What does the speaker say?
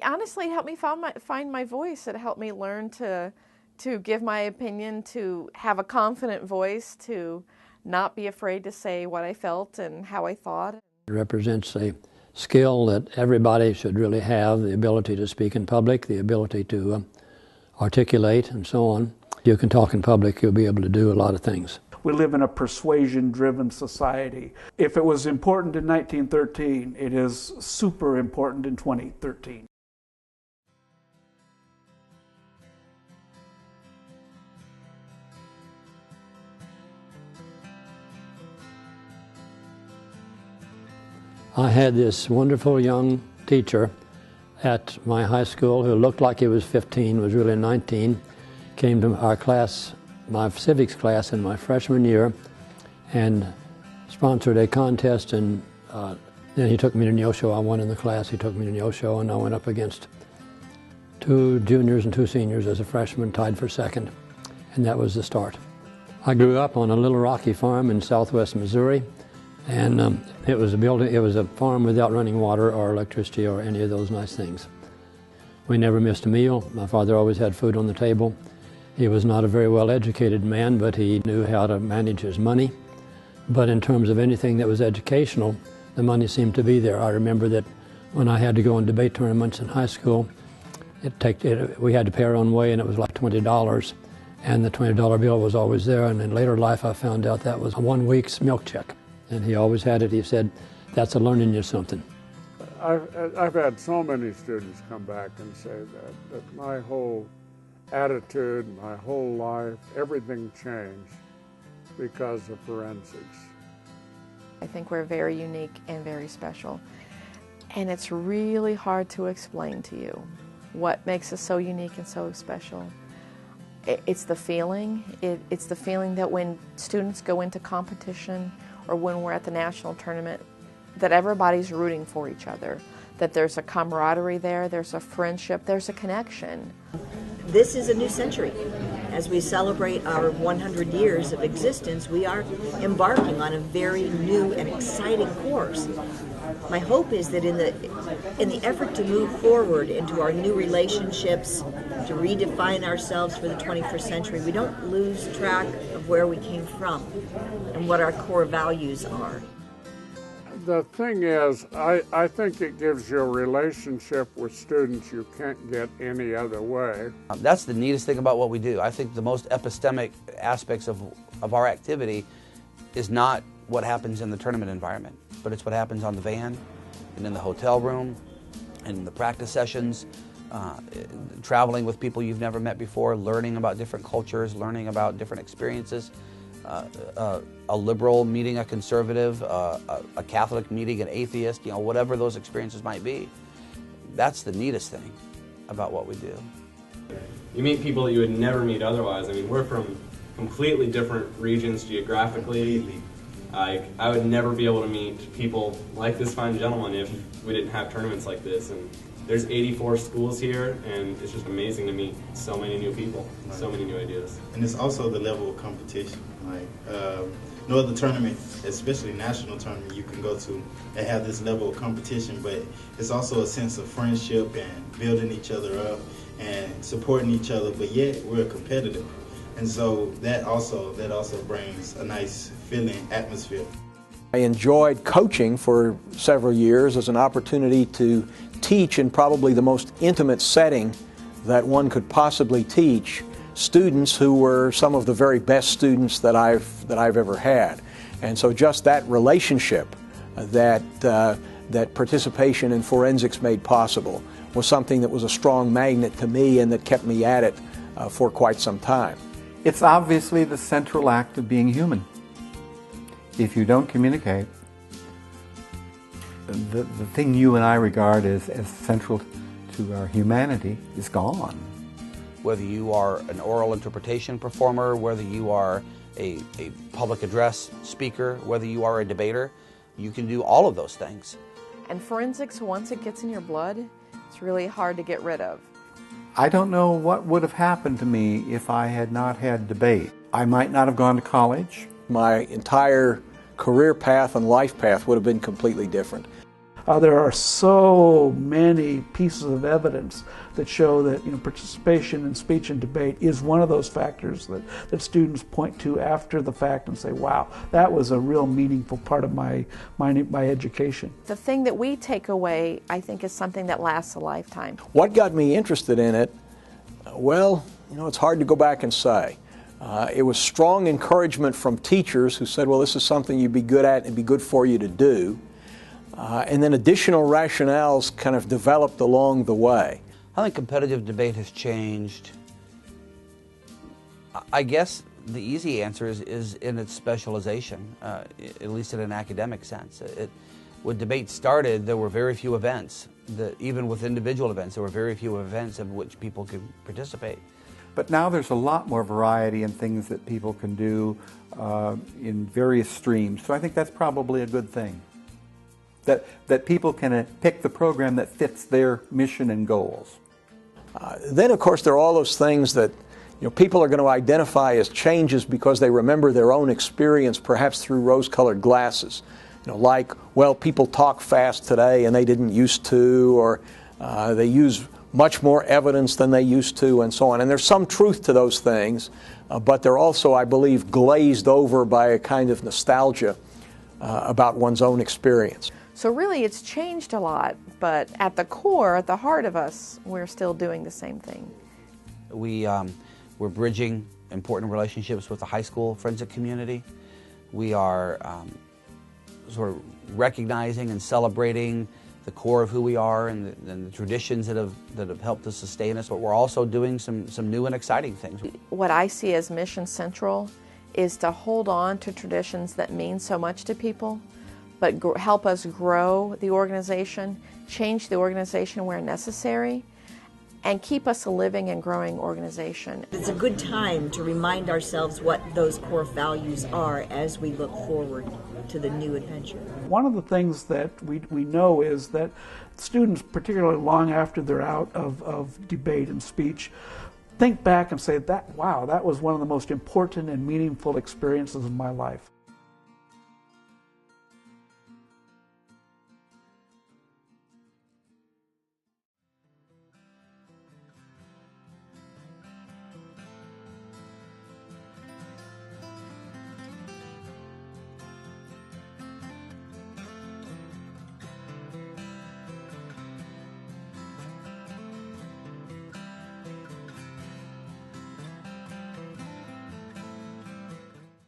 honestly helped me find my voice. It helped me learn to give my opinion, to have a confident voice, to not be afraid to say what I felt and how I thought. It represents a skill that everybody should really have, the ability to speak in public, the ability to articulate, and so on. You can talk in public, you'll be able to do a lot of things. We live in a persuasion-driven society. If it was important in 1913, it is super important in 2013. I had this wonderful young teacher at my high school who looked like he was 15, was really 19, came to our class, my civics class in my freshman year, and sponsored a contest, and then he took me to Neosho. I won in the class, he took me to Neosho, and I went up against 2 juniors and 2 seniors as a freshman, tied for second, and that was the start. I grew up on a little rocky farm in southwest Missouri, and it was a farm without running water or electricity or any of those nice things. We never missed a meal. My father always had food on the table. He was not a very well-educated man, but he knew how to manage his money. But in terms of anything that was educational, the money seemed to be there. I remember that when I had to go in debate tournaments in high school, we had to pay our own way, and it was like $20, and the $20 bill was always there. And in later life, I found out that was 1 week's milk check. And he always had it. He said, that's a learning you something. I've had so many students come back and say that my whole attitude, my whole life, everything changed because of forensics. I think we're very unique and very special. And it's really hard to explain to you what makes us so unique and so special. It's the feeling. It's the feeling that when students go into competition or when we're at the national tournament, that everybody's rooting for each other, that there's a camaraderie there, there's a friendship, there's a connection. This is a new century. As we celebrate our 100 years of existence, we are embarking on a very new and exciting course. My hope is that in the effort to move forward into our new relationships, to redefine ourselves for the 21st century, we don't lose track of where we came from and what our core values are. The thing is, I think it gives you a relationship with students you can't get any other way. That's the neatest thing about what we do. I think the most epistemic aspects of our activity is not what happens in the tournament environment, but it's what happens on the van and in the hotel room and in the practice sessions, traveling with people you've never met before, learning about different cultures, learning about different experiences. A liberal meeting a conservative, a Catholic meeting an atheist, whatever those experiences might be. That's the neatest thing about what we do. You meet people that you would never meet otherwise. I mean, we're from completely different regions geographically. I would never be able to meet people like this fine gentleman if we didn't have tournaments like this. And there's 84 schools here, and it's just amazing to meet so many new people, so many new ideas. And it's also the level of competition. Like no other tournament, especially national tournament, you can go to and have this level of competition, but it's also a sense of friendship and building each other up and supporting each other, but yet we're competitive. And so that also brings a nice feeling, atmosphere. I enjoyed coaching for several years as an opportunity to teach in probably the most intimate setting that one could possibly teach students who were some of the very best students that I've ever had. And so just that relationship that participation in forensics made possible was something that was a strong magnet to me and that kept me at it for quite some time. It's obviously the central act of being human. If you don't communicate, the thing you and I regard as central to our humanity is gone. Whether you are an oral interpretation performer, whether you are a public address speaker, whether you are a debater, you can do all of those things. And forensics, once it gets in your blood, it's really hard to get rid of. I don't know what would have happened to me if I had not had debate. I might not have gone to college. My entire career path and life path would have been completely different. There are so many pieces of evidence that show that participation in speech and debate is one of those factors that students point to after the fact and say, wow, that was a real meaningful part of my education. The thing that we take away, I think, is something that lasts a lifetime. What got me interested in it? Well, it's hard to go back and say. It was strong encouragement from teachers who said, well, this is something you'd be good at and it'd be good for you to do. And then additional rationales kind of developed along the way. I think competitive debate has changed. I guess the easy answer is in its specialization, at least in an academic sense. When debate started, there were very few events. Even with individual events, there were very few events in which people could participate. But now there's a lot more variety in things that people can do in various streams. So I think that's probably a good thing. That people can pick the program that fits their mission and goals. Then, of course, there are all those things that people are going to identify as changes because they remember their own experience, perhaps through rose-colored glasses. Like, well, people talk fast today and they didn't used to, or they use much more evidence than they used to, and so on. And there's some truth to those things, but they're also, I believe, glazed over by a kind of nostalgia about one's own experience. So really it's changed a lot, but at the core, at the heart of us, we're still doing the same thing. We're bridging important relationships with the high school forensic community. We are sort of recognizing and celebrating the core of who we are and the traditions that have helped us sustain us, but we're also doing some new and exciting things. What I see as mission central is to hold on to traditions that mean so much to people, but help us grow the organization, change the organization where necessary, and keep us a living and growing organization. It's a good time to remind ourselves what those core values are as we look forward to the new adventure. One of the things that we know is that students, particularly long after they're out of debate and speech, think back and say, wow, that was one of the most important and meaningful experiences of my life.